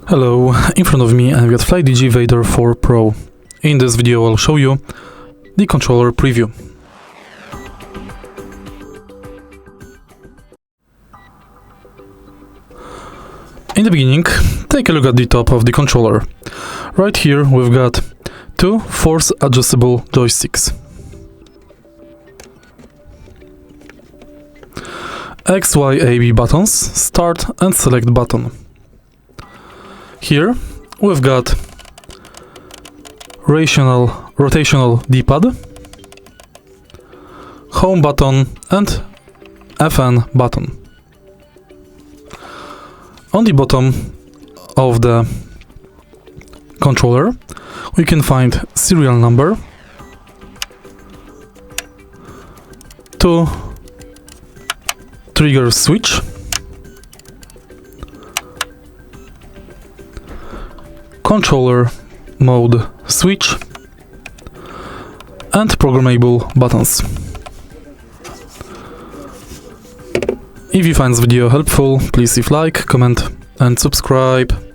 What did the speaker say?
Hello, in front of me I've got Flydigi Vader4 Pro. In this video I'll show you the controller preview. In the beginning, take a look at the top of the controller. Right here we've got two force adjustable joysticks. X, Y, A, B buttons, start and select button. Here we've got rotational D-pad, home button and FN button. On the bottom of the controller we can find serial number, two trigger switch, controller mode switch and programmable buttons. If you find this video helpful, please leave like, comment and subscribe.